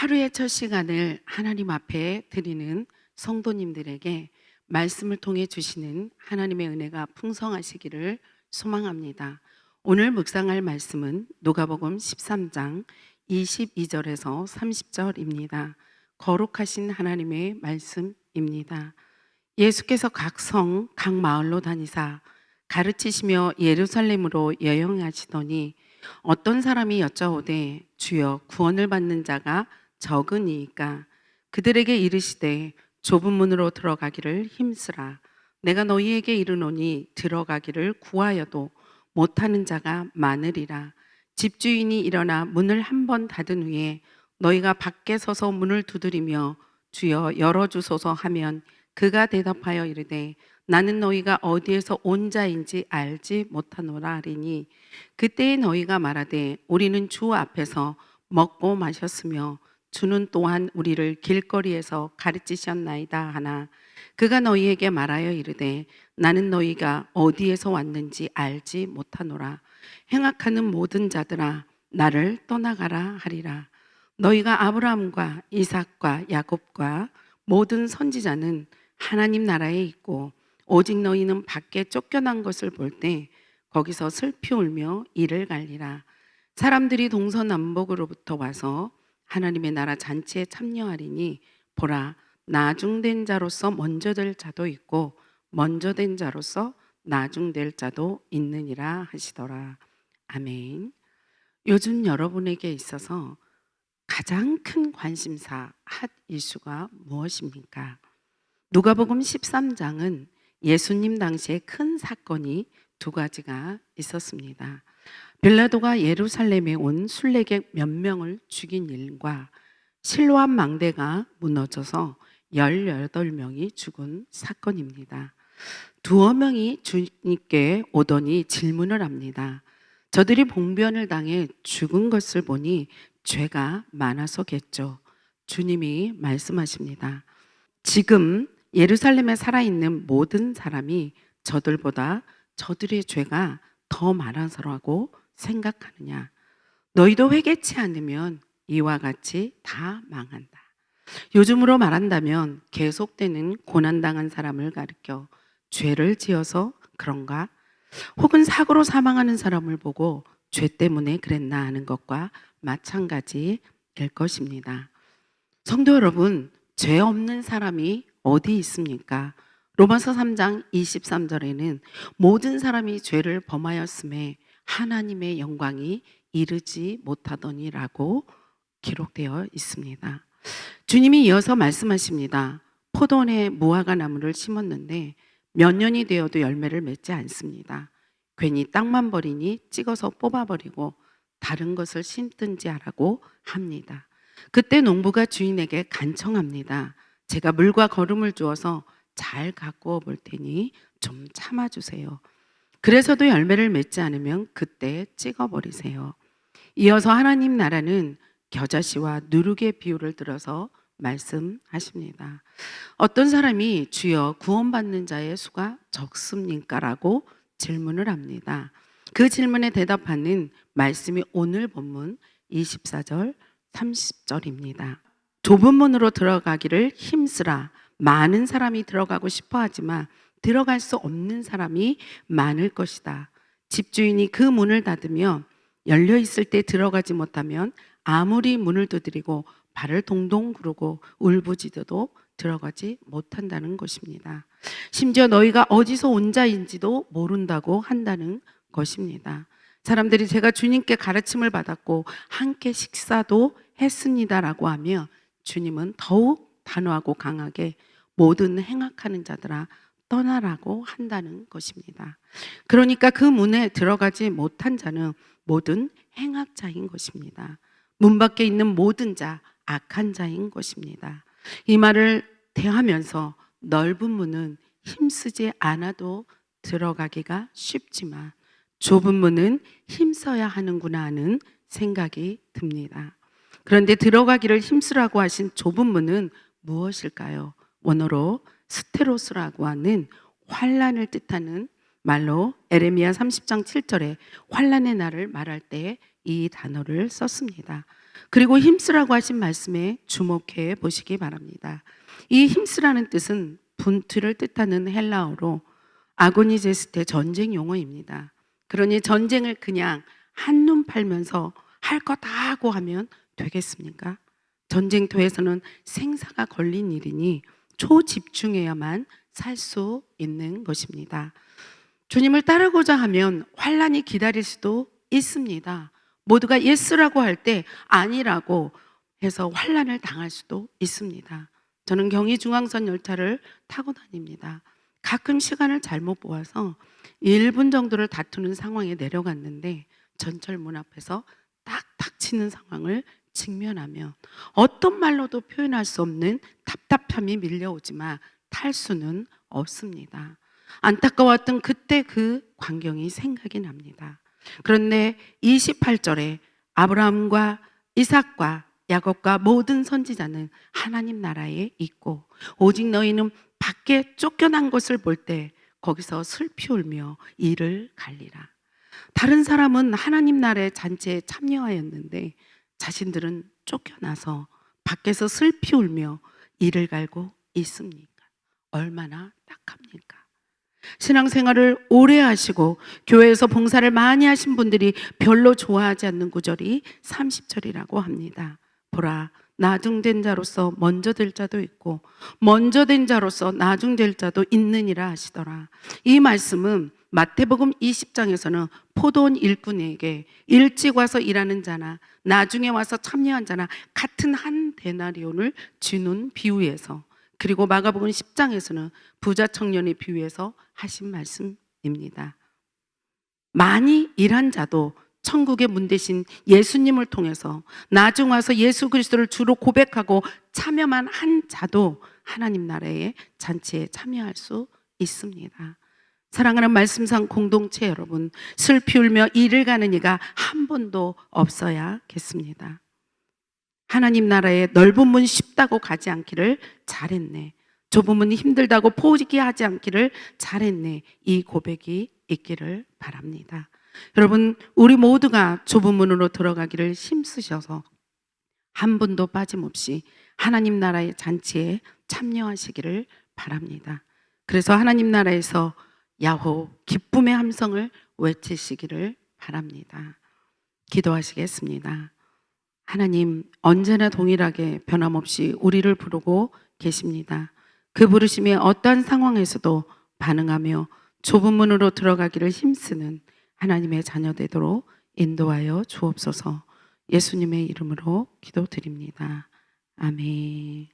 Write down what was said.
하루의 첫 시간을 하나님 앞에 드리는 성도님들에게 말씀을 통해 주시는 하나님의 은혜가 풍성하시기를 소망합니다. 오늘 묵상할 말씀은 누가복음 13장 22절에서 30절입니다. 거룩하신 하나님의 말씀입니다. 예수께서 각 성, 각 마을로 다니사 가르치시며 예루살렘으로 여행하시더니 어떤 사람이 여짜오되 주여 구원을 받는 자가 적으니이까 그들에게 이르시되 좁은 문으로 들어가기를 힘쓰라. 내가 너희에게 이르노니 들어가기를 구하여도 못하는 자가 많으리라. 집주인이 일어나 문을 한 번 닫은 후에 너희가 밖에 서서 문을 두드리며 주여 열어주소서 하면 그가 대답하여 이르되 나는 너희가 어디에서 온 자인지 알지 못하노라 하리니 그때에 너희가 말하되 우리는 주 앞에서 먹고 마셨으며 주는 또한 우리를 길거리에서 가르치셨나이다 하나 그가 너희에게 말하여 이르되 나는 너희가 어디에서 왔는지 알지 못하노라. 행악하는 모든 자들아 나를 떠나가라 하리라. 너희가 아브라함과 이삭과 야곱과 모든 선지자는 하나님 나라에 있고 오직 너희는 밖에 쫓겨난 것을 볼 때 거기서 슬피 울며 이를 갈리라. 사람들이 동서남북으로부터 와서 하나님의 나라 잔치에 참여하리니 보라 나중된 자로서 먼저 될 자도 있고 먼저 된 자로서 나중될 자도 있느니라 하시더라. 아멘. 요즘 여러분에게 있어서 가장 큰 관심사 핫 이슈가 무엇입니까? 누가복음 13장은 예수님 당시에 큰 사건이 두 가지가 있었습니다. 빌라도가 예루살렘에 온 순례객 몇 명을 죽인 일과 실로암 망대가 무너져서 18명이 죽은 사건입니다. 두어 명이 주님께 오더니 질문을 합니다. 저들이 봉변을 당해 죽은 것을 보니 죄가 많아서겠죠. 주님이 말씀하십니다. 지금 예루살렘에 살아있는 모든 사람이 저들보다 저들의 죄가 더 많아서라고 생각하느냐? 너희도 회개치 않으면 이와 같이 다 망한다. 요즘으로 말한다면 계속되는 고난당한 사람을 가리켜 죄를 지어서 그런가? 혹은 사고로 사망하는 사람을 보고 죄 때문에 그랬나 하는 것과 마찬가지일 것입니다. 성도 여러분, 죄 없는 사람이 어디 있습니까? 로마서 3장 23절에는 모든 사람이 죄를 범하였음에 하나님의 영광이 이르지 못하더니라고 기록되어 있습니다. 주님이 이어서 말씀하십니다. 포도원에 무화과 나무를 심었는데 몇 년이 되어도 열매를 맺지 않습니다. 괜히 땅만 버리니 찍어서 뽑아버리고 다른 것을 심든지 하라고 합니다. 그때 농부가 주인에게 간청합니다. 제가 물과 거름을 주어서 잘 가꾸어 볼 테니 좀 참아주세요. 그래서도 열매를 맺지 않으면 그때 찍어버리세요. 이어서 하나님 나라는 겨자씨와 누룩의 비유를 들어서 말씀하십니다. 어떤 사람이 주여 구원받는 자의 수가 적습니까? 라고 질문을 합니다. 그 질문에 대답하는 말씀이 오늘 본문 24절 30절입니다. 좁은 문으로 들어가기를 힘쓰라. 많은 사람이 들어가고 싶어 하지만 들어갈 수 없는 사람이 많을 것이다. 집주인이 그 문을 닫으며 열려 있을 때 들어가지 못하면 아무리 문을 두드리고 발을 동동 구르고 울부짖어도 들어가지 못한다는 것입니다. 심지어 너희가 어디서 온 자인지도 모른다고 한다는 것입니다. 사람들이 제가 주님께 가르침을 받았고 함께 식사도 했습니다라고 하며 주님은 더욱 단호하고 강하게 모든 행악하는 자들아 떠나라고 한다는 것입니다. 그러니까 그 문에 들어가지 못한 자는 모든 행악자인 것입니다. 문 밖에 있는 모든 자, 악한 자인 것입니다. 이 말을 대하면서 넓은 문은 힘쓰지 않아도 들어가기가 쉽지만 좁은 문은 힘써야 하는구나 하는 생각이 듭니다. 그런데 들어가기를 힘쓰라고 하신 좁은 문은 무엇일까요? 원어로 스테로스라고 하는 환란을 뜻하는 말로 에레미야 30장 7절에 환란의 날을 말할 때 이 단어를 썼습니다. 그리고 힘쓰라고 하신 말씀에 주목해 보시기 바랍니다. 이 힘쓰라는 뜻은 분투를 뜻하는 헬라어로 아고니제스테 전쟁 용어입니다. 그러니 전쟁을 그냥 한눈 팔면서 할 거 다 하고 하면 되겠습니까? 전쟁터에서는 생사가 걸린 일이니 초집중해야만 살 수 있는 것입니다. 주님을 따르고자 하면 환란이 기다릴 수도 있습니다. 모두가 예스라고 할 때 아니라고 해서 환란을 당할 수도 있습니다. 저는 경의중앙선 열차를 타고 다닙니다. 가끔 시간을 잘못 보아서 1분 정도를 다투는 상황에 내려갔는데 전철문 앞에서 딱딱 치는 상황을 직면하며 어떤 말로도 표현할 수 없는 답답함이 밀려오지만 탈 수는 없습니다. 안타까웠던 그때 그 광경이 생각이 납니다. 그런데 28절에 아브라함과 이삭과 야곱과 모든 선지자는 하나님 나라에 있고 오직 너희는 밖에 쫓겨난 것을 볼 때 거기서 슬피 울며 이를 갈리라. 다른 사람은 하나님 나라의 잔치에 참여하였는데 자신들은 쫓겨나서 밖에서 슬피 울며 이를 갈고 있습니까? 얼마나 딱합니까? 신앙생활을 오래 하시고 교회에서 봉사를 많이 하신 분들이 별로 좋아하지 않는 구절이 30절이라고 합니다. 보라, 나중된 자로서 먼저 될 자도 있고 먼저 된 자로서 나중될 자도 있느니라 하시더라. 이 말씀은 마태복음 20장에서는 포도원 일꾼에게 일찍 와서 일하는 자나 나중에 와서 참여한 자나 같은 한 데나리온을 주는 비유에서, 그리고 마가복음 10장에서는 부자 청년의 비유에서 하신 말씀입니다. 많이 일한 자도 천국의 문 대신 예수님을 통해서 나중 와서 예수 그리스도를 주로 고백하고 참여만 한 자도 하나님 나라의 잔치에 참여할 수 있습니다. 사랑하는 말씀상 공동체 여러분, 슬피 울며 이를 가는 이가 한 번도 없어야겠습니다. 하나님 나라에 넓은 문 쉽다고 가지 않기를 잘했네, 좁은 문이 힘들다고 포기하지 않기를 잘했네, 이 고백이 있기를 바랍니다. 여러분, 우리 모두가 좁은 문으로 들어가기를 힘쓰셔서 한 분도 빠짐없이 하나님 나라의 잔치에 참여하시기를 바랍니다. 그래서 하나님 나라에서 야호 기쁨의 함성을 외치시기를 바랍니다. 기도하시겠습니다. 하나님, 언제나 동일하게 변함없이 우리를 부르고 계십니다. 그 부르심에 어떠한 상황에서도 반응하며 좁은 문으로 들어가기를 힘쓰는 하나님의 자녀 되도록 인도하여 주옵소서. 예수님의 이름으로 기도드립니다. 아멘.